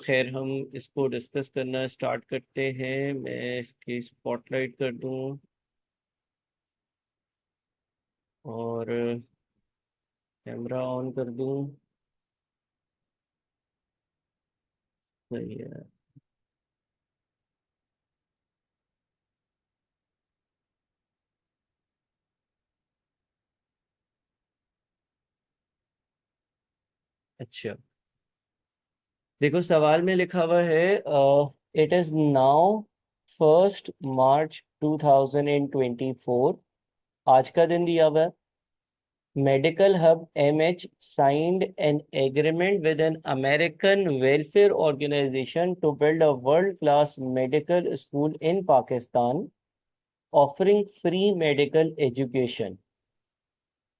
खैर हम इसको डिस्कस करना स्टार्ट करते हैं। मैं इसकी स्पॉटलाइट कर दूं और कैमरा ऑन कर दूं। सही है। अच्छा, देखो सवाल में लिखा हुआ है इट इज नाउ 1 मार्च 2024। आज का दिन दिया हुआ है। Medical hub MH signed an agreement with an American welfare organisation to build a world class medical school in Pakistan offering free medical education.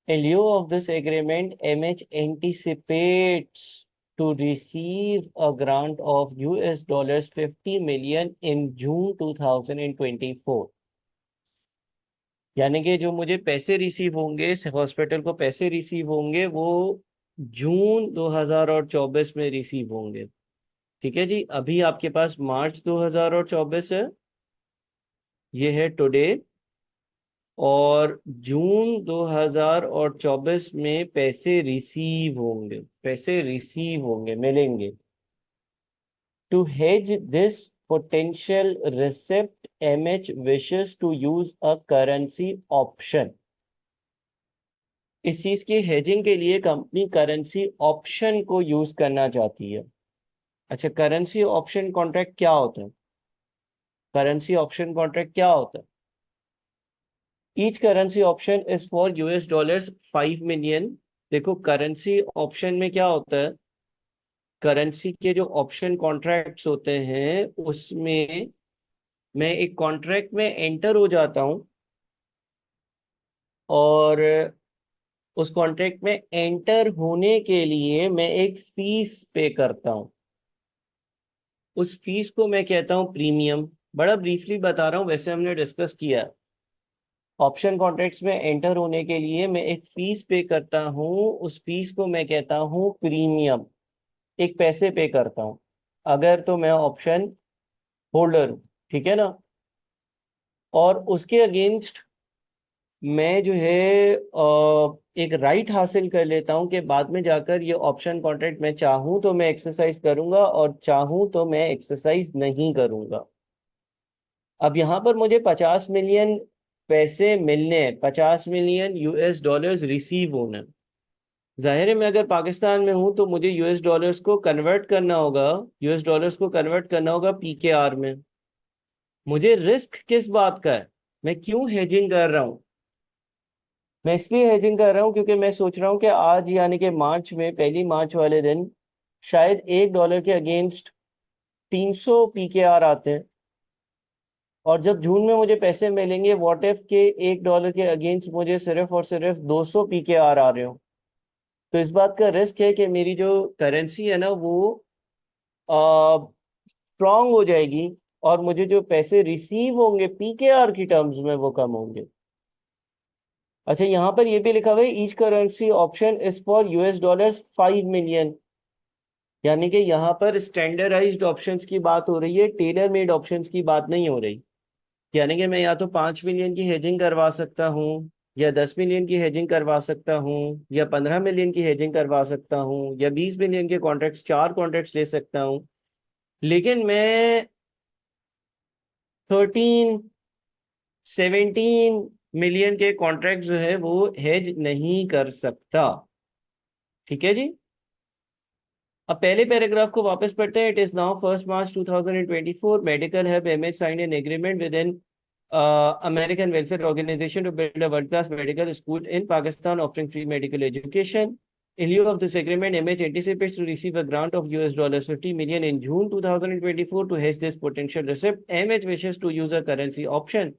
In lieu of this agreement, MH anticipates to receive a grant of US dollars 50 million in June 2024। यानी कि जो मुझे पैसे receive होंगे, hospital को पैसे receive होंगे, वो जून 2024 में रिसीव होंगे। ठीक है जी। अभी आपके पास मार्च 2024 है, ये है टुडे। और जून 2024 में पैसे रिसीव होंगे, मिलेंगे। To hedge this potential receipt MH wishes to use a currency option. इस चीज की हेजिंग के लिए कंपनी करेंसी ऑप्शन को यूज करना चाहती है। अच्छा, करेंसी ऑप्शन कॉन्ट्रैक्ट क्या होता है? करेंसी ऑप्शन कॉन्ट्रैक्ट क्या होता है? Each currency option is for US dollars 5 million. देखो करेंसी ऑप्शन में क्या होता है, करेंसी के जो ऑप्शन कॉन्ट्रैक्ट्स होते हैं उसमें मैं एक कॉन्ट्रैक्ट में एंटर हो जाता हूं, और उस कॉन्ट्रैक्ट में एंटर होने के लिए मैं एक फीस पे करता हूं। उस फीस को मैं कहता हूं प्रीमियम। बड़ा ब्रीफली बता रहा हूं, वैसे हमने डिस्कस किया। ऑप्शन कॉन्ट्रैक्ट्स में एंटर होने के लिए मैं एक फीस पे करता हूं, उस फीस को मैं कहता हूं प्रीमियम। एक पैसे पे करता हूं अगर तो मैं ऑप्शन होल्डर हूं। ठीक है ना। और उसके अगेंस्ट मैं जो है एक राइट हासिल कर लेता हूं कि बाद में जाकर ये ऑप्शन कॉन्ट्रैक्ट मैं चाहूं तो मैं एक्सरसाइज करूंगा और चाहूं तो मैं एक्सरसाइज नहीं करूंगा। अब यहाँ पर मुझे 50 मिलियन पैसे मिलने हैं, 50 मिलियन यूएस डॉलर्स रिसीव होना है। जाहिर है मैं अगर पाकिस्तान में हूं तो मुझे यूएस डॉलर्स को कन्वर्ट करना होगा, यूएस डॉलर्स को कन्वर्ट करना होगा पीकेआर में। मुझे रिस्क किस बात का है? मैं क्यों हेजिंग कर रहा हूँ? मैं इसलिए हेजिंग कर रहा हूँ क्योंकि मैं सोच रहा हूँ कि आज यानी कि मार्च में, 1 मार्च वाले दिन शायद $1 के अगेंस्ट 300 पीकेआर आते हैं। और जब जून में मुझे पैसे मिलेंगे, व्हाट इफ के $1 के अगेंस्ट मुझे सिर्फ और सिर्फ 200 पीकेआर आ रहे हो। तो इस बात का रिस्क है कि मेरी जो करेंसी है ना वो स्ट्रांग हो जाएगी, और मुझे जो पैसे रिसीव होंगे पीकेआर की टर्म्स में वो कम होंगे। अच्छा, यहाँ पर ये भी लिखा हुआ है each currency option is for US dollars 5 million. यानी कि यहाँ पर स्टैंडर्डाइज्ड ऑप्शंस की बात हो रही है, टेलर मेड ऑप्शंस की बात नहीं हो रही। यानी कि मैं या तो 5 मिलियन की हेजिंग करवा सकता हूँ, या 10 मिलियन की हेजिंग करवा सकता हूँ, या 15 मिलियन की हेजिंग करवा सकता हूँ, या 20 मिलियन के कॉन्ट्रैक्ट्स, 4 कॉन्ट्रैक्ट्स ले सकता हूँ। लेकिन मैं 17 मिलियन के कॉन्ट्रैक्ट जो है वो हेज नहीं कर सकता। ठीक है जी। अब पहले पैराग्राफ को वापस पढ़ते हैं। It is now 1 March 2024। Medical have MH signed an agreement with an American welfare organisation to build a world class medical school in Pakistan offering free medical education. In lieu of this agreement, MH anticipates to receive a grant of US dollars 50 million in June 2024 to hedge this potential receipt. MH wishes to use a currency option.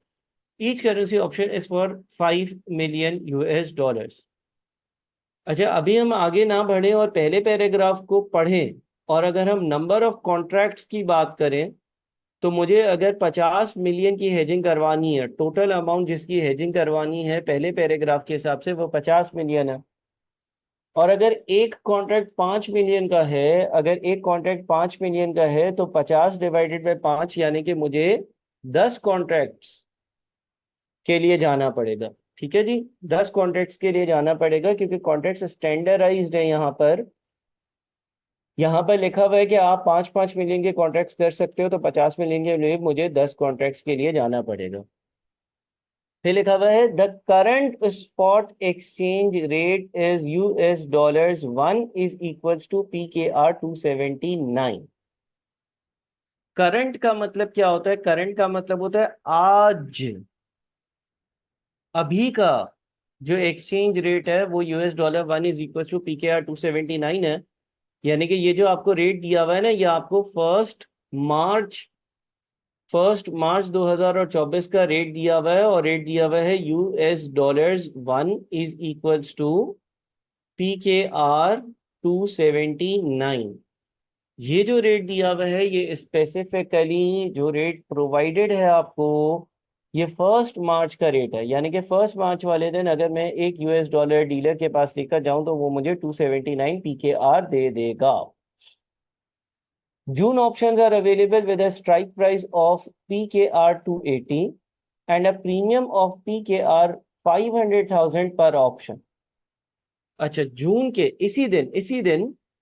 Each currency option is for 5 million US dollars. अच्छा, अभी हम आगे ना बढ़े और पहले paragraph को पढ़ें, और अगर हम नंबर ऑफ कॉन्ट्रैक्ट्स की बात करें तो मुझे अगर 50 मिलियन की हेजिंग करवानी है, टोटल अमाउंट जिसकी हेजिंग करवानी है पहले पैराग्राफ के हिसाब से वो 50 मिलियन है। और अगर एक कॉन्ट्रैक्ट 5 मिलियन का है, अगर एक कॉन्ट्रैक्ट 5 मिलियन का है तो 50 डिवाइडेड बाय 5, यानी कि मुझे 10 कॉन्ट्रैक्ट्स के लिए जाना पड़ेगा। ठीक है जी, 10 कॉन्ट्रैक्ट्स के लिए जाना पड़ेगा, क्योंकि कॉन्ट्रैक्ट स्टैंडर्डाइज्ड है यहाँ पर। यहाँ पर लिखा हुआ है कि आप 5-5 मिलियन के कॉन्ट्रैक्ट्स कर सकते हो, तो 50 मिलियन के लिए मुझे 10 कॉन्ट्रैक्ट्स के लिए जाना पड़ेगा। फिर लिखा हुआ है the current spot exchange rate is $1 is equals to PKR 279। Current का मतलब क्या होता है? करंट का मतलब होता है आज, अभी का जो एक्सचेंज रेट है वो $1 इज इक्वल टू PKR 279 है। यानी कि ये जो आपको रेट दिया हुआ है ना, ये आपको मार्च फर्स्ट मार्च 2024 का रेट दिया हुआ है, और रेट दिया हुआ है $1 इज इक्वल्स टू PKR 279। ये जो रेट दिया हुआ है, ये स्पेसिफिकली जो रेट प्रोवाइडेड है आपको, ये 1 मार्च का रेट है। यानी कि 1 मार्च वाले दिन अगर मैं एक $1 डीलर के पास लेकर जाऊं तो वो मुझे 279 PKR दे देगा। June options are available with a strike price of PKR 280 and a premium of PKR 500,000 per option। अच्छा, जून के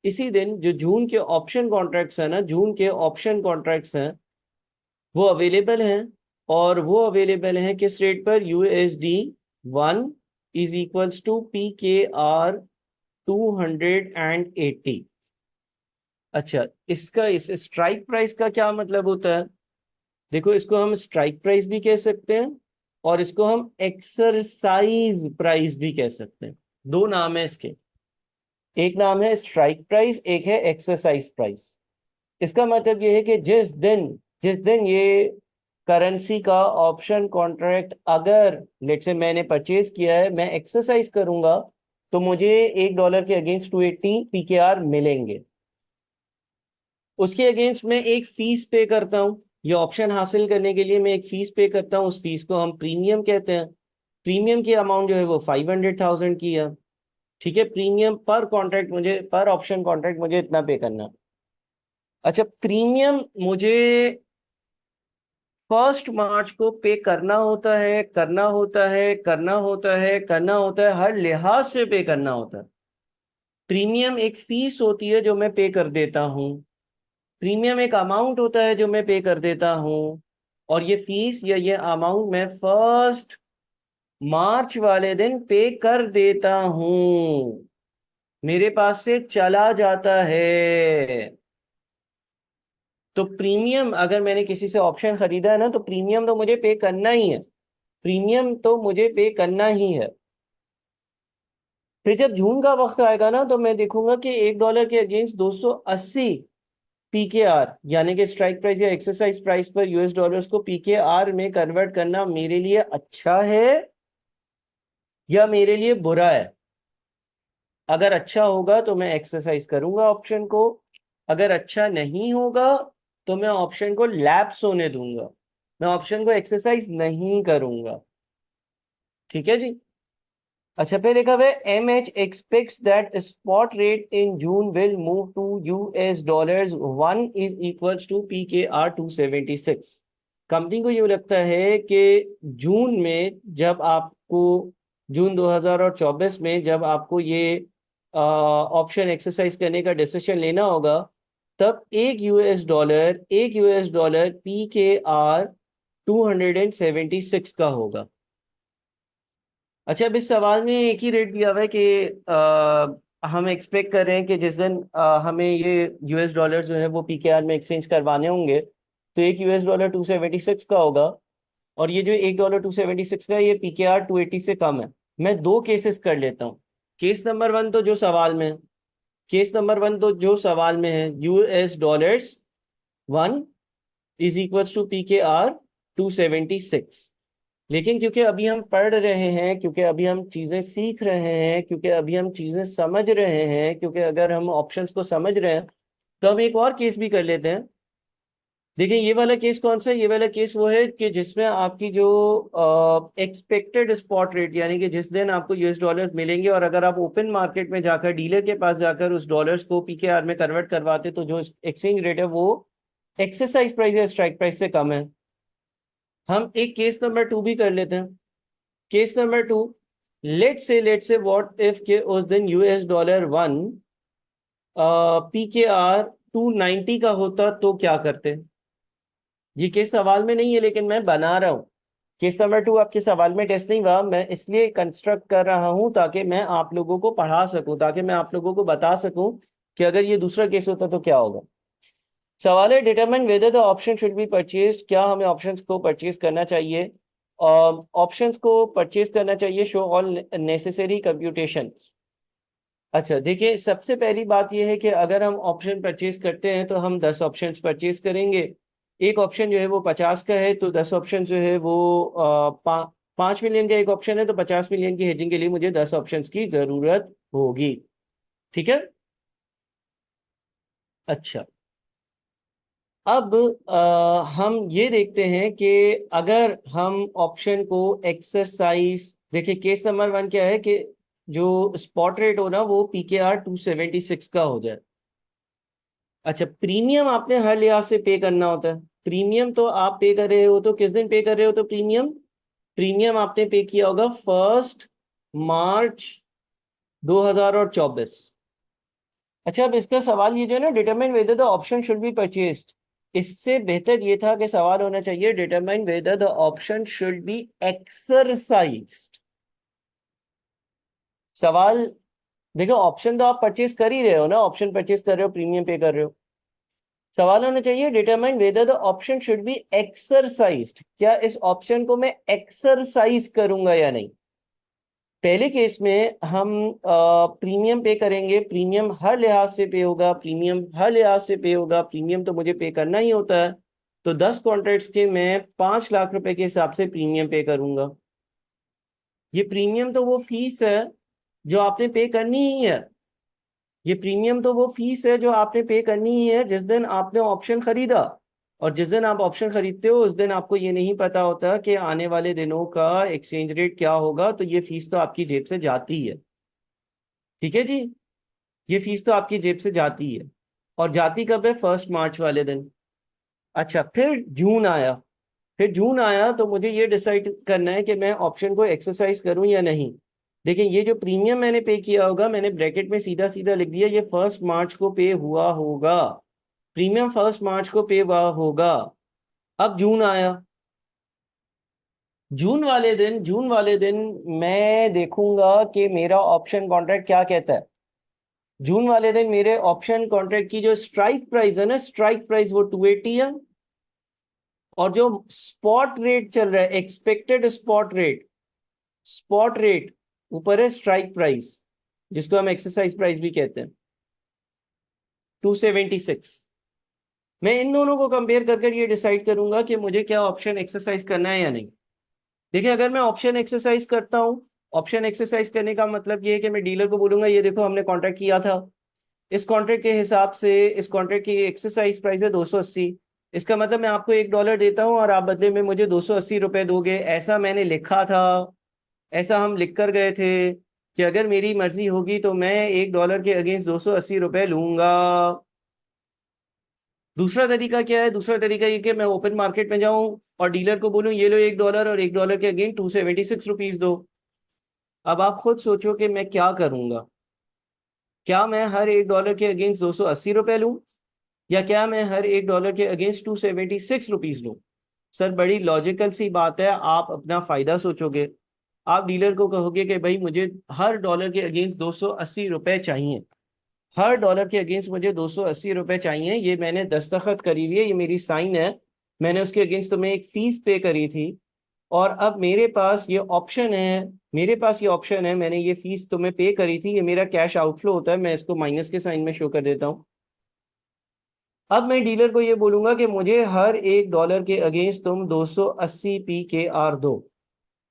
इसी दिन जो जून के ऑप्शन कॉन्ट्रैक्ट्स हैं ना, जून के ऑप्शन कॉन्ट्रैक्ट्स हैं, वो अवेलेबल हैं। और वो अवेलेबल हैं किस रेट पर? USD 1 is equals to PKR 280। अच्छा, इसका इस स्ट्राइक प्राइस का क्या मतलब होता है? देखो, इसको हम स्ट्राइक प्राइस भी कह सकते हैं और इसको हम एक्सरसाइज प्राइस भी कह सकते हैं। दो नाम है इसके, एक नाम है स्ट्राइक प्राइस, एक है एक्सरसाइज प्राइस। इसका मतलब ये है कि जिस दिन ये करेंसी का ऑप्शन कॉन्ट्रैक्ट अगर लेट से मैंने परचेज किया है, मैं एक्सरसाइज करूंगा तो मुझे $1 के अगेंस्ट 280 PKR मिलेंगे। उसके अगेंस्ट मैं एक फीस पे करता हूँ, ये ऑप्शन हासिल करने के लिए मैं एक फीस पे करता हूँ, उस फीस को हम प्रीमियम कहते हैं। प्रीमियम की अमाउंट जो है वो 500,000 की है। ठीक है, प्रीमियम पर कॉन्ट्रैक्ट मुझे, पर ऑप्शन कॉन्ट्रैक्ट मुझे इतना पे करना। अच्छा, प्रीमियम मुझे 1 मार्च को पे करना होता है, करना होता है, करना होता है, करना होता है, हर लिहाज से पे करना होता है। प्रीमियम एक फीस होती है जो मैं पे कर देता हूँ, प्रीमियम एक अमाउंट होता है जो मैं पे कर देता हूँ, और ये फीस या ये अमाउंट मैं 1 मार्च वाले दिन पे कर देता हूँ, मेरे पास से चला जाता है। तो प्रीमियम अगर मैंने किसी से ऑप्शन खरीदा है ना, तो प्रीमियम तो मुझे पे करना ही है, प्रीमियम तो मुझे पे करना ही है। फिर जब जून का वक्त आएगा ना, तो मैं देखूंगा कि $1 के अगेंस्ट 280 PKR, यानी कि स्ट्राइक प्राइस या एक्सरसाइज प्राइस पर US डॉलर्स को PKR में कन्वर्ट करना मेरे लिए अच्छा है या मेरे लिए बुरा है। अगर अच्छा होगा तो मैं एक्सरसाइज करूंगा ऑप्शन को, अगर अच्छा नहीं होगा तो मैं ऑप्शन को लैप्स होने दूंगा, मैं ऑप्शन को एक्सरसाइज नहीं करूंगा। ठीक है जी। अच्छा, फिर लिखा हुआ है MH expects that spot rate in June will move to $1 is equals to PKR 276। Company को ये लगता है कि जून में जब आपको, जून 2024 में जब आपको ये ऑप्शन एक्सरसाइज करने का डिसीजन लेना होगा, तब एक US डॉलर PKR 276 का होगा। अच्छा, अब इस सवाल में एक ही रेट दिया हुआ है कि हम एक्सपेक्ट कर रहे हैं कि जिस दिन हमें ये US डॉलर जो है वो PKR में एक्सचेंज करवाने होंगे, तो एक US डॉलर 276 का होगा, और ये जो $1 276 का है, ये PKR 280 से कम है। मैं दो केसेस कर लेता हूँ। केस नंबर वन तो जो सवाल में है, केस नंबर वन तो जो सवाल में है, US dollars 1 is equals to PKR 276। लेकिन क्योंकि अभी हम पढ़ रहे हैं, क्योंकि अभी हम चीजें सीख रहे हैं, क्योंकि अभी हम चीजें समझ रहे हैं, क्योंकि अगर हम ऑप्शंस को समझ रहे हैं, तो हम एक और केस भी कर लेते हैं। देखिए ये वाला केस कौन सा है, ये वाला केस वो है कि जिसमें आपकी जो एक्सपेक्टेड स्पॉट रेट, यानी कि जिस दिन आपको यूएस डॉलर्स मिलेंगे, और अगर आप ओपन मार्केट में जाकर डीलर के पास जाकर उस डॉलर्स को पीकेआर में कन्वर्ट करवाते, तो जो एक्सचेंज रेट है वो एक्सरसाइज प्राइस या स्ट्राइक प्राइस से कम है। हम एक केस नंबर 2 भी कर लेते हैं। Case number 2, let's say what if के उस दिन यूएस डॉलर 1 पीकेआर 290 का होता तो क्या करते। ये केस सवाल में नहीं है लेकिन मैं बना रहा हूँ। केस नंबर 2 आपके सवाल में टेस्ट नहीं हुआ, मैं इसलिए कंस्ट्रक्ट कर रहा हूँ ताकि मैं आप लोगों को पढ़ा सकूं, ताकि मैं आप लोगों को बता सकूं कि अगर ये दूसरा केस होता तो क्या होगा। सवाल है, determine whether the option should be purchase, क्या हमें ऑप्शंस को परचेज करना चाहिए। ऑप्शंस को परचेज करना चाहिए, शो ऑल नेसेसरी कंप्यूटेशन। अच्छा देखिए, सबसे पहली बात यह है कि अगर हम ऑप्शन परचेज करते हैं तो हम 10 ऑप्शन परचेज करेंगे। एक ऑप्शन जो है वो 50 का है, तो 10 ऑप्शन जो है वो 5 मिलियन का एक ऑप्शन है, तो 50 मिलियन की हेजिंग के लिए मुझे 10 ऑप्शन की जरूरत होगी। ठीक है। अच्छा, अब हम ये देखते हैं कि अगर हम ऑप्शन को एक्सरसाइज, देखिए केस नंबर 1 क्या है कि जो स्पॉट रेट हो ना वो पीकेआर 276 का हो जाए। अच्छा, प्रीमियम आपने हर लिहाज से पे करना होता है। प्रीमियम तो आप पे कर रहे हो, तो किस दिन पे कर रहे हो, तो प्रीमियम प्रीमियम आपने पे किया होगा 1 मार्च 2024। अच्छा, अब इसका सवाल ये जो है ना, determine whether the option should be purchased, इससे बेहतर ये था कि सवाल होना चाहिए determine whether the option should be exercised. सवाल, देखो ऑप्शन तो आप परचेज कर ही रहे हो ना, ऑप्शन परचेज कर रहे हो, प्रीमियम पे कर रहे हो। सवाल होना चाहिए determine whether the option should be exercised, क्या इस ऑप्शन को मैं एक्सरसाइज करूंगा या नहीं। पहले केस में हम प्रीमियम पे करेंगे, प्रीमियम हर लिहाज से पे होगा, प्रीमियम हर लिहाज से पे होगा, प्रीमियम तो मुझे पे करना ही होता है। तो 10 कॉन्ट्रैक्ट्स के मैं 5 लाख रुपए के हिसाब से प्रीमियम पे करूंगा। ये प्रीमियम तो वो फीस है जो आपने पे करनी ही है। ये प्रीमियम तो वो फीस है जो आपने पे करनी ही है जिस दिन आपने ऑप्शन खरीदा। और जिस दिन आप ऑप्शन खरीदते हो उस दिन आपको ये नहीं पता होता कि आने वाले दिनों का एक्सचेंज रेट क्या होगा, तो ये फीस तो आपकी जेब से जाती है। ठीक है जी, ये फीस तो आपकी जेब से जाती है। और जाती कब है, 1 मार्च वाले दिन। अच्छा, फिर जून आया। फिर जून आया तो मुझे ये डिसाइड करना है कि मैं ऑप्शन को एक्सरसाइज करूं या नहीं। देखिए, ये जो प्रीमियम मैंने पे किया होगा, मैंने ब्रैकेट में सीधा सीधा लिख दिया, ये 1 मार्च को पे हुआ होगा। प्रीमियम 1 मार्च को पे हुआ होगा। अब जून आया। जून वाले दिन मैं देखूंगा कि मेरा ऑप्शन कॉन्ट्रैक्ट क्या कहता है। जून वाले दिन मेरे ऑप्शन कॉन्ट्रैक्ट की जो स्ट्राइक प्राइस है ना, स्ट्राइक प्राइस वो 280 है। और जो स्पॉट रेट चल रहा है, एक्सपेक्टेड स्पॉट रेट ऊपर है स्ट्राइक प्राइस, जिसको हम एक्सरसाइज प्राइस भी कहते हैं, 276। मैं इन दोनों को कंपेयर करके ये डिसाइड करूंगा कि मुझे क्या ऑप्शन एक्सरसाइज करना है या नहीं। देखिए, अगर मैं ऑप्शन एक्सरसाइज करता हूँ, ऑप्शन एक्सरसाइज करने का मतलब ये है कि मैं डीलर को बोलूंगा ये देखो हमने कॉन्ट्रैक्ट किया था, इस कॉन्ट्रैक्ट के हिसाब से इस कॉन्ट्रैक्ट की एक्सरसाइज प्राइस है 280। इसका मतलब मैं आपको $1 देता हूँ और आप बदले में मुझे 280 रुपए दोगे, ऐसा मैंने लिखा था। ऐसा हम लिख कर गए थे कि अगर मेरी मर्जी होगी तो मैं $1 के अगेंस्ट 280 रुपए लूंगा। दूसरा तरीका क्या है, दूसरा तरीका ये कि मैं ओपन मार्केट में जाऊं और डीलर को बोलूं ये लो $1 और $1 के अगेंस्ट 276 रुपीज दो। अब आप खुद सोचो कि मैं क्या करूंगा। क्या मैं हर $1 के अगेंस्ट 280 रुपए लूं, या क्या मैं हर $1 के अगेंस्ट 276 रुपीज लूं। सर बड़ी लॉजिकल सी बात है, आप अपना फायदा सोचोगे। आप डीलर को कहोगे कि भाई मुझे हर डॉलर के अगेंस्ट 280 रुपए चाहिए, हर डॉलर के अगेंस्ट मुझे 280 रुपए चाहिए, ये मैंने दस्तखत करी हुई है, ये मेरी साइन है, मैंने उसके अगेंस्ट तुम्हें एक फीस पे करी थी। और अब मेरे पास ये ऑप्शन है, मैंने ये फीस तुम्हें पे करी थी, ये मेरा कैश आउटफ्लो होता है, मैं इसको माइनस के साइन में शो कर देता हूँ। अब मैं डीलर को ये बोलूंगा कि मुझे हर $1 के अगेंस्ट तुम 280 PKR दो।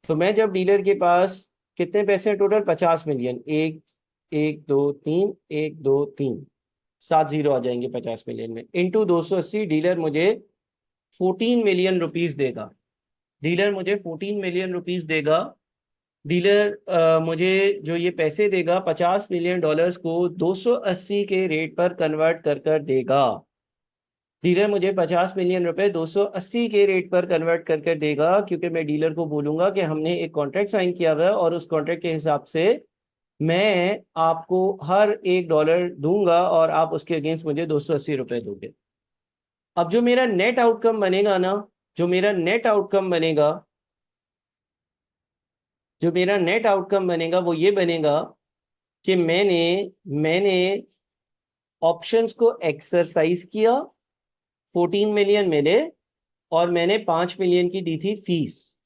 तो मैं जब डीलर के पास, कितने पैसे हैं टोटल, 50 मिलियन, एक, एक दो तीन, एक दो तीन, 7 जीरो आ जाएंगे 50 मिलियन में, इंटू 280, डीलर मुझे 14 मिलियन रुपीस देगा। डीलर मुझे 14 मिलियन रुपीस देगा। डीलर मुझे जो ये पैसे देगा, 50 मिलियन डॉलर्स को 280 के रेट पर कन्वर्ट कर कर देगा। डीलर मुझे 50 मिलियन रुपए 280 के रेट पर कन्वर्ट कर कर देगा, क्योंकि मैं डीलर को बोलूंगा कि हमने एक कॉन्ट्रैक्ट साइन किया हुआ है और उस कॉन्ट्रैक्ट के हिसाब से मैं आपको हर $1 दूंगा और आप उसके अगेंस्ट मुझे 280 रुपए दोगे। अब जो मेरा नेट आउटकम बनेगा ना, जो मेरा नेट आउटकम बनेगा, जो मेरा नेट आउटकम बनेगा वो ये बनेगा कि मैंने ऑप्शंस को एक्सरसाइज किया, 14 मिलियन मिले और मैंने 5 मिलियन की दी थी फीस।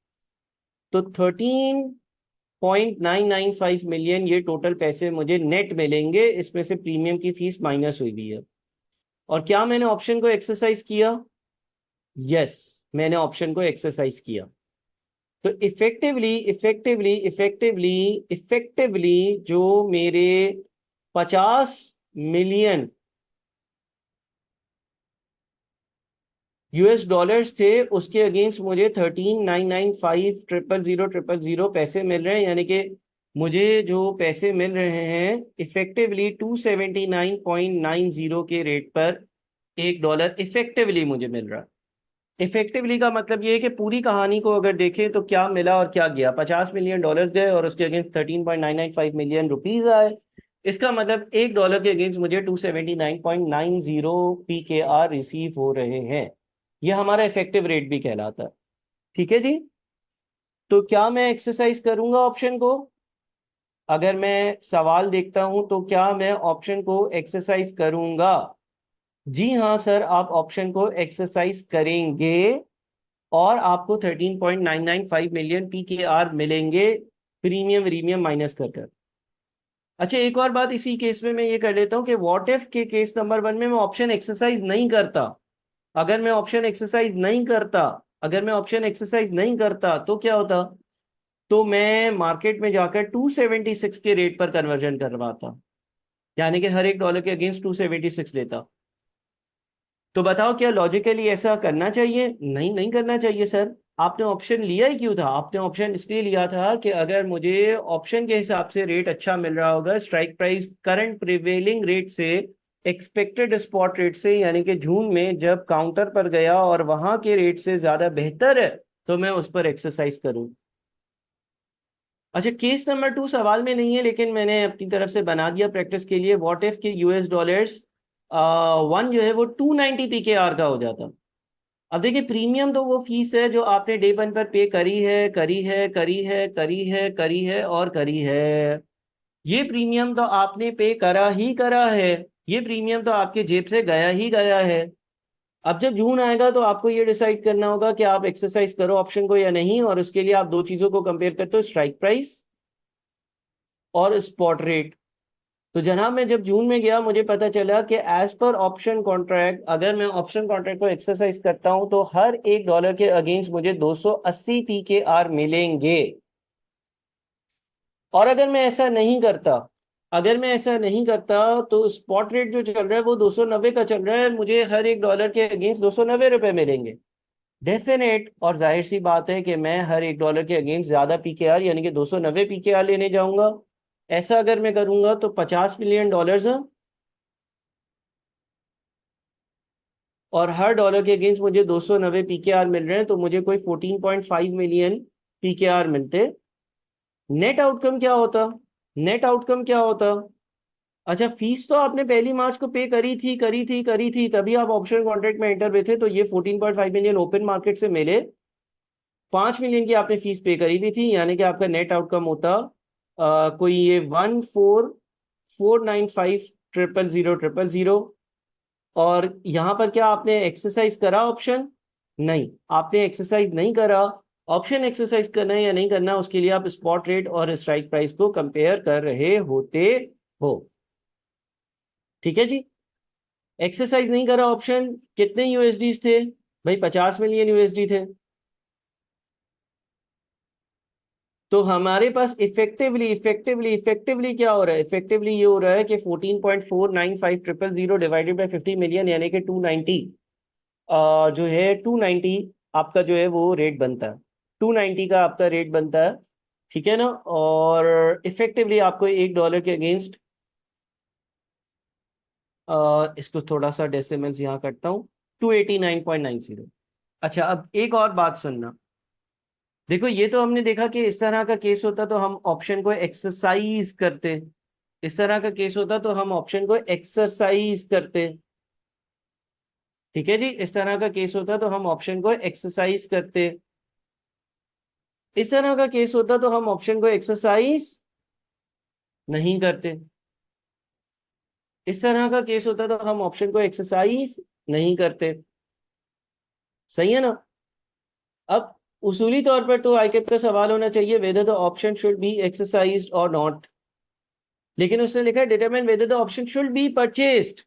तो 13.995 मिलियन ये टोटल पैसे मुझे नेट मिलेंगे, इसमें से प्रीमियम की फीस माइनस हुई भी है। और क्या मैंने ऑप्शन को एक्सरसाइज किया? यस, मैंने ऑप्शन को एक्सरसाइज किया। तो इफेक्टिवली इफेक्टिवली इफेक्टिवली इफेक्टिवली जो मेरे 50 मिलियन यूएस डॉलर्स थे, उसके अगेंस्ट मुझे 13,995,000 पैसे मिल रहे हैं। यानी कि मुझे जो पैसे मिल रहे हैं इफेक्टिवली 279.90 के रेट पर $1 इफेक्टिवली मुझे मिल रहा है। इफेक्टिवली का मतलब ये है कि पूरी कहानी को अगर देखें तो क्या मिला और क्या गया। 50 मिलियन डॉलर्स गए और उसके अगेंस्ट 13.995 मिलियन रुपीज आए। इसका मतलब $1 के अगेंस्ट मुझे 279.90 PKR रिसीव हो रहे हैं। यह हमारा इफेक्टिव रेट भी कहलाता है। ठीक है जी। तो क्या मैं एक्सरसाइज करूंगा ऑप्शन को? अगर मैं सवाल देखता हूं तो क्या मैं ऑप्शन को एक्सरसाइज करूंगा? जी हाँ सर, आप ऑप्शन को एक्सरसाइज करेंगे और आपको 13.995 मिलियन PKR मिलेंगे, प्रीमियम रीमियम माइनस कर कर। अच्छा, एक और बात इसी केस में मैं ये कर लेता हूँ कि व्हाट इफ के केस नंबर 1 में मैं ऑप्शन एक्सरसाइज नहीं करता। अगर मैं ऑप्शन एक्सरसाइज नहीं करता, अगर मैं ऑप्शन एक्सरसाइज नहीं करता तो क्या होता? तो मैं मार्केट में जाकर 276 के रेट पर कन्वर्जन करवाता, यानी कि हर $1 के अगेंस्ट 276 लेता। तो बताओ, क्या लॉजिकली ऐसा करना चाहिए? नहीं, नहीं करना चाहिए सर। आपने ऑप्शन लिया ही क्यों था? आपने ऑप्शन इसलिए लिया था कि अगर मुझे ऑप्शन के हिसाब से रेट अच्छा मिल रहा होगा, strike price current prevailing rate से एक्सपेक्टेड स्पॉट रेट से, यानी कि जून में जब काउंटर पर गया और वहां के रेट से ज्यादा बेहतर है, तो मैं उस पर एक्सरसाइज करूं। अच्छा, केस नंबर 2 सवाल में नहीं है, लेकिन मैंने अपनी तरफ से बना दिया प्रैक्टिस के लिए। व्हाट इफ के $1 1 जो है वो 290 PKR का हो जाता। अब देखिए, प्रीमियम तो वो फीस है जो आपने डे 1 पर पे करी है, करी है, करी है, करी है, करी है और करी है। ये प्रीमियम तो आपने पे करा ही करा है। ये प्रीमियम तो आपके जेब से गया ही गया है। अब जब जून आएगा तो आपको ये डिसाइड करना होगा कि आप एक्सरसाइज करो ऑप्शन को या नहीं, और उसके लिए आप दो चीजों को कंपेयर करते हो, स्ट्राइक प्राइस और स्पॉट रेट। तो जनाब, मैं जब जून में गया, मुझे पता चला कि एज पर ऑप्शन कॉन्ट्रैक्ट, अगर मैं ऑप्शन कॉन्ट्रैक्ट को एक्सरसाइज करता हूं तो हर $1 के अगेंस्ट मुझे 280 PKR मिलेंगे। और अगर मैं ऐसा नहीं करता, अगर मैं ऐसा नहीं करता, तो स्पॉट रेट जो चल रहा है वो 290 का चल रहा है, मुझे हर $1 के अगेंस्ट 290 रुपए मिलेंगे। डेफिनेट और जाहिर सी बात है कि मैं हर $1 के अगेंस्ट ज्यादा PKR यानी कि 290 PKR लेने जाऊंगा। ऐसा अगर मैं करूंगा तो $50 मिलियन और हर डॉलर के अगेंस्ट मुझे 290 PKR मिल रहे हैं, तो मुझे कोई 14.5 मिलियन PKR मिलते। नेट आउटकम क्या होता? नेट आउटकम क्या होता? अच्छा, फीस तो आपने 1 मार्च को पे करी थी, तभी आप ऑप्शन कॉन्ट्रैक्ट में एंटर हुए थे, तो ये 14.5 मिलियन ओपन मार्केट से मिले। 5 मिलियन की आपने फीस पे करी भी थी, यानी कि आपका नेट आउटकम होता कोई ये 1,4,495,000,000। और यहां पर क्या आपने एक्सरसाइज करा ऑप्शन? नहीं, आपने एक्सरसाइज नहीं करा। ऑप्शन एक्सरसाइज करना है या नहीं करना, उसके लिए आप स्पॉट रेट और स्ट्राइक प्राइस को कंपेयर कर रहे होते हो। ठीक है जी। एक्सरसाइज नहीं करा ऑप्शन, कितने यूएसडी थे भाई? 50 मिलियन यूएसडी थे। तो हमारे पास इफेक्टिवली इफेक्टिवली इफेक्टिवली क्या हो रहा है? इफेक्टिवली ये हो रहा है कि 14.495,000 डिवाइडेड बाय 50 मिलियन यानी कि 290। जो है 290 आपका जो है वो रेट बनता है, 290 का आपका रेट बनता है, ठीक है ना। और इफेक्टिवली आपको $1 के अगेंस्ट, इसको थोड़ा सा डेसिमल्स यहाँ करता हूँ, 289.90। अच्छा, अब एक और बात सुनना। देखो, ये तो हमने देखा कि इस तरह का केस होता तो हम ऑप्शन को एक्सरसाइज करते, इस तरह का केस होता तो हम ऑप्शन को एक्सरसाइज करते, ठीक है जी। इस तरह का केस होता तो हम ऑप्शन को एक्सरसाइज करते, इस तरह का केस होता तो हम ऑप्शन को एक्सरसाइज नहीं करते, इस तरह का केस होता तो हम ऑप्शन को एक्सरसाइज नहीं करते। सही है ना। अब उसूली तौर पर तो आईकेप का सवाल होना चाहिए whether the option should be exercised और नॉट, लेकिन उसने लिखा है determine whether the option should be purchased,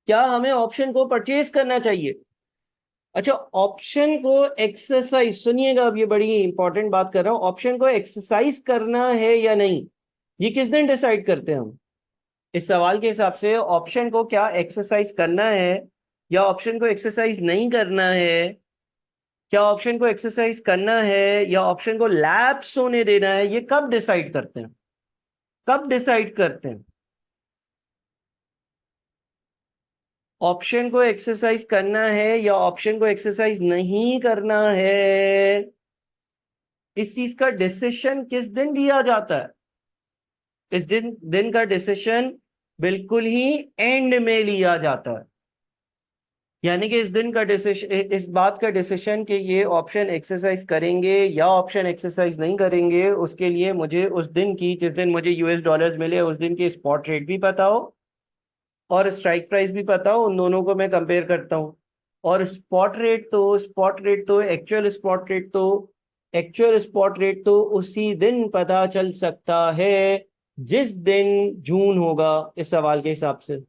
क्या हमें ऑप्शन को परचेज करना चाहिए। अच्छा, ऑप्शन को एक्सरसाइज, सुनिएगा अब ये बड़ी इंपॉर्टेंट बात कर रहा हूं, ऑप्शन को एक्सरसाइज करना है या नहीं, ये किस दिन डिसाइड करते हैं हम। इस सवाल के हिसाब से ऑप्शन को क्या एक्सरसाइज करना है या ऑप्शन को एक्सरसाइज नहीं करना है, क्या ऑप्शन को एक्सरसाइज करना है या ऑप्शन को लैप्स होने देना है, ये कब डिसाइड करते हैं, कब डिसाइड करते हैं। ऑप्शन को एक्सरसाइज करना है या ऑप्शन को एक्सरसाइज नहीं करना है, इस चीज का डिसीजन किस दिन लिया जाता है। इस दिन दिन का डिसीजन बिल्कुल ही एंड में लिया जाता है, यानी कि इस दिन का डिसीजन, इस बात का डिसीजन कि ये ऑप्शन एक्सरसाइज करेंगे या ऑप्शन एक्सरसाइज नहीं करेंगे, उसके लिए मुझे उस दिन की, जिस दिन मुझे यूएस डॉलर्स मिले, उस दिन की स्पॉट रेट भी पता हो और स्ट्राइक प्राइस भी पता हो, उन दोनों को मैं कंपेयर करता हूँ। और स्पॉट रेट तो उसी दिन पता चल सकता है जिस दिन जून होगा, इस सवाल के हिसाब से,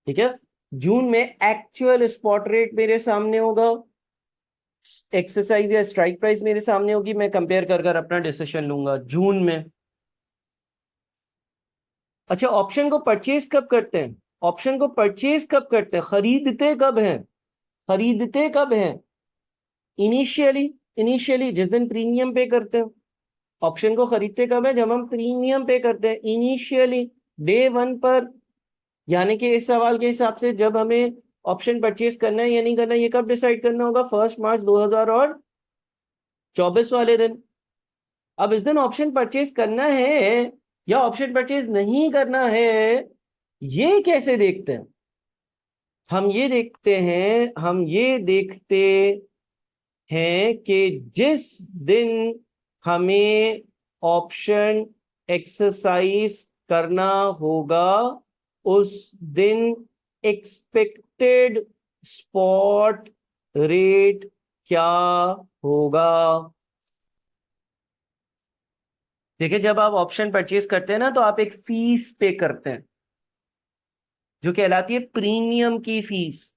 ठीक है। जून में एक्चुअल स्पॉट रेट मेरे सामने होगा, एक्सरसाइज या स्ट्राइक प्राइस मेरे सामने होगी, मैं कंपेयर कर कर अपना डिसीजन लूंगा जून में। अच्छा, ऑप्शन को परचेज कब करते हैं, ऑप्शन को परचेज कब करते हैं, खरीदते कब हैं, खरीदते कब हैं। इनिशियली, इनिशियली जिस दिन प्रीमियम पे करते हैं। ऑप्शन को खरीदते कब है, जब हम प्रीमियम पे करते हैं, इनिशियली डे वन पर। यानी कि इस सवाल के हिसाब से जब हमें ऑप्शन परचेज करना है या नहीं करना है, ये कब डिसाइड करना होगा, 1 मार्च 2024 वाले दिन। अब इस दिन ऑप्शन परचेज करना है या ऑप्शन परचेज नहीं करना है, ये कैसे देखते हैं। हम ये देखते हैं कि जिस दिन हमें ऑप्शन एक्सरसाइज करना होगा, उस दिन एक्सपेक्टेड स्पॉट रेट क्या होगा। देखिए, जब आप ऑप्शन परचेज करते हैं ना, तो आप एक फीस पे करते हैं जो कहलाती है प्रीमियम की फीस।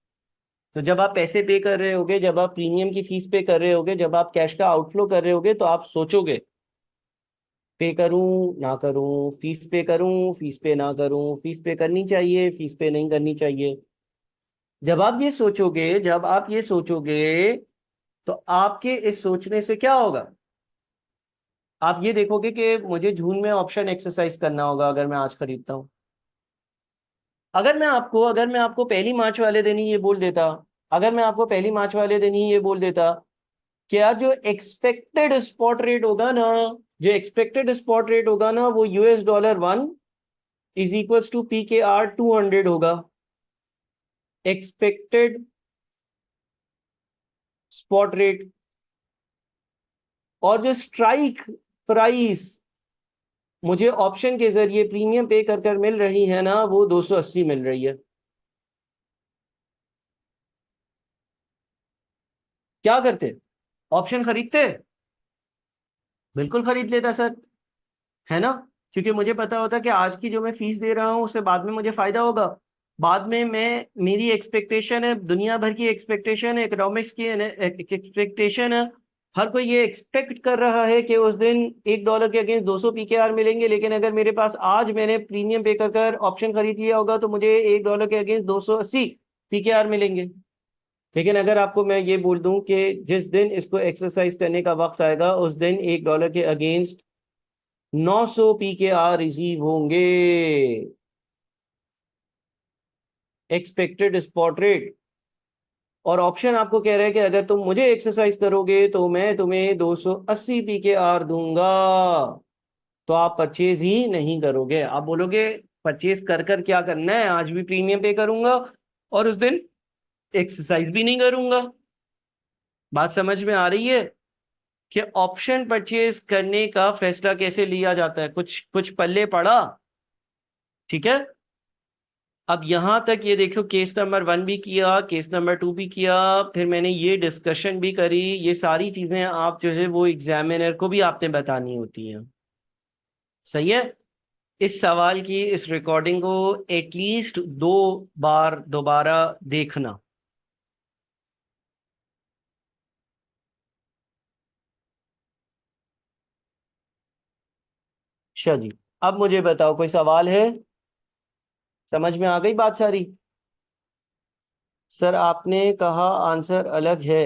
तो जब आप पैसे पे कर रहे होगे, जब आप प्रीमियम की फीस पे कर रहे होगे, जब आप कैश का आउटफ्लो कर रहे होगे, तो आप सोचोगे पे करूं ना करूं, फीस पे करूं, फीस पे ना करूं, फीस पे करनी चाहिए, फीस पे नहीं करनी चाहिए। जब आप ये सोचोगे तो आपके इस सोचने से क्या होगा, आप ये देखोगे कि मुझे जून में ऑप्शन एक्सरसाइज करना होगा अगर मैं आज खरीदता हूं। अगर मैं आपको पहली मार्च वाले दिन ही ये बोल देता, अगर मैं आपको पहली मार्च वाले दिन ही ये बोल देता कि यार जो एक्सपेक्टेड स्पॉट रेट होगा ना, जो एक्सपेक्टेड स्पॉट रेट होगा ना, वो $1 इज इक्वल्स टू PKR 200 होगा, एक्सपेक्टेड स्पॉट रेट। और जो स्ट्राइक प्राइस मुझे ऑप्शन के जरिए प्रीमियम पे कर कर मिल रही है ना, वो 280 मिल रही है। क्या करते, ऑप्शन खरीदते, बिल्कुल खरीद लेता सर, है ना। क्योंकि मुझे पता होता कि आज की जो मैं फीस दे रहा हूँ उससे बाद में मुझे फायदा होगा। बाद में मैं, मेरी एक्सपेक्टेशन है, दुनिया भर की एक्सपेक्टेशन है, इकोनॉमिक्स की एक्सपेक्टेशन है, हर कोई ये एक्सपेक्ट कर रहा है कि उस दिन $1 के अगेंस्ट 200 PKR मिलेंगे। लेकिन अगर मेरे पास आज मैंने प्रीमियम पे कर कर ऑप्शन खरीद लिया होगा, तो मुझे $1 के अगेंस्ट 280 PKR मिलेंगे। लेकिन अगर आपको मैं ये बोल दूं कि जिस दिन इसको एक्सरसाइज करने का वक्त आएगा उस दिन $1 के अगेंस्ट 900 PKR रिसीव होंगे, एक्सपेक्टेड स्पॉट रेट। और ऑप्शन आपको कह रहा है कि अगर तुम मुझे एक्सरसाइज करोगे तो मैं तुम्हें 280 PKR दूंगा। तो आप परचेज ही नहीं करोगे, आप बोलोगे परचेज कर कर क्या करना है, आज भी प्रीमियम पे करूंगा और उस दिन एक्सरसाइज भी नहीं करूंगा। बात समझ में आ रही है कि ऑप्शन परचेज करने का फैसला कैसे लिया जाता है, कुछ कुछ पल्ले पड़ा। ठीक है। अब यहां तक ये देखो, केस नंबर 1 भी किया, केस नंबर 2 भी किया, फिर मैंने ये डिस्कशन भी करी। ये सारी चीजें आप जो है वो एग्जामिनर को भी आपने बतानी होती हैं। सही है। इस सवाल की इस रिकॉर्डिंग को एटलीस्ट 2 बार दोबारा देखना। अच्छा जी। अब मुझे बताओ, कोई सवाल है? समझ में आ गई बात सारी? सर आपने कहा आंसर अलग है।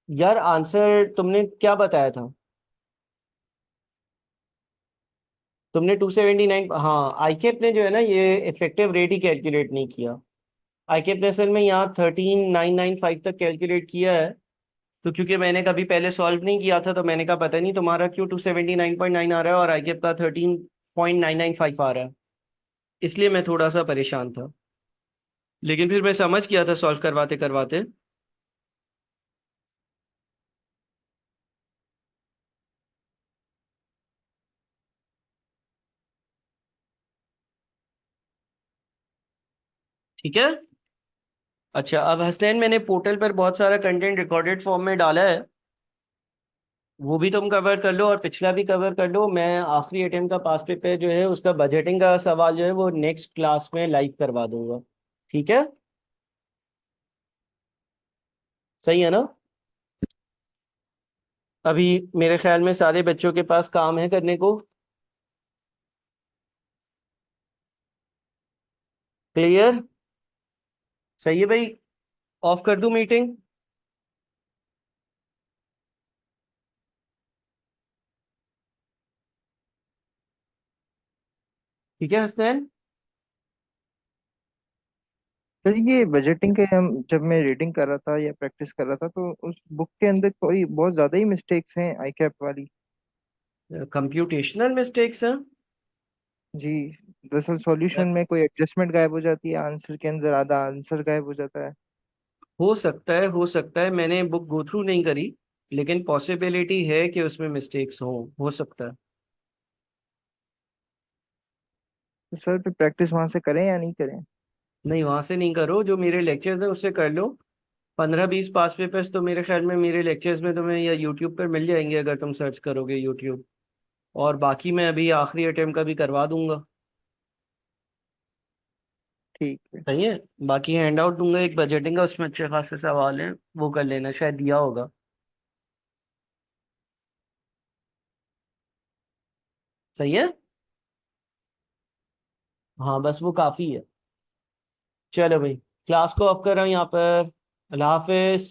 यार आंसर तुमने क्या बताया था? तुमने 279, हाँ आईकेप ने जो है ना ये इफेक्टिव रेट ही कैलकुलेट नहीं किया। आईकेप ने असल में यहाँ 13995 तक कैलकुलेट किया है। तो क्योंकि मैंने कभी पहले सॉल्व नहीं किया था तो मैंने कहा पता नहीं तुम्हारा क्यों 279.9 आ रहा है और आईकेप का 13.995 आ रहा है, इसलिए मैं थोड़ा सा परेशान था। लेकिन फिर मैं समझ गया था सॉल्व करवाते करवाते। ठीक है। अच्छा अब हसनैन, मैंने पोर्टल पर बहुत सारा कंटेंट रिकॉर्डेड फॉर्म में डाला है, वो भी तुम कवर कर लो और पिछला भी कवर कर लो। मैं आखिरी अटेम्प्ट का पास पेपर जो है उसका बजटिंग का सवाल जो है वो नेक्स्ट क्लास में लाइव करवा दूंगा। ठीक है। सही है ना? अभी मेरे ख्याल में सारे बच्चों के पास काम है करने को। क्लियर? सही है भाई। ऑफ कर दूं मीटिंग? ठीक है हसनैन। सर ये बजटिंग के हम जब मैं रीडिंग कर रहा था या प्रैक्टिस कर रहा था तो उस बुक के अंदर कोई बहुत ज्यादा ही मिस्टेक्स हैं आई कैप वाली। कंप्यूटेशनल मिस्टेक्स हैं? जी। दरअसल सॉल्यूशन में कोई एडजस्टमेंट गायब हो जाती है, आंसर के अंदर आधा आंसर गायब हो जाता है। हो सकता है, हो सकता है, मैंने बुक गो थ्रू नहीं करी, लेकिन पॉसिबिलिटी है कि उसमें मिस्टेक्स हो सकता है। तो सर फिर प्रैक्टिस वहां से करें या नहीं करें? नहीं, वहां से नहीं करो, जो मेरे लेक्चर्स हैं उससे कर लो। 15-20 पास पेपर्स तो मेरे ख्याल में मेरे लेक्चर्स में तुम्हें या यूट्यूब पर मिल जाएंगे अगर तुम सर्च करोगे यूट्यूब। और बाकी मैं अभी आखिरी अटेम्प्ट का भी करवा दूंगा। ठीक है। सही है। बाकी हैंड आउट दूंगा एक बजटिंग का, उसमें अच्छे खासे सवाल हैं, वो कर लेना, शायद दिया होगा। सही है। हाँ बस वो काफी है। चलो भाई, क्लास को ऑफ कर रहा हूँ यहाँ पर। अल्लाह हाफिज।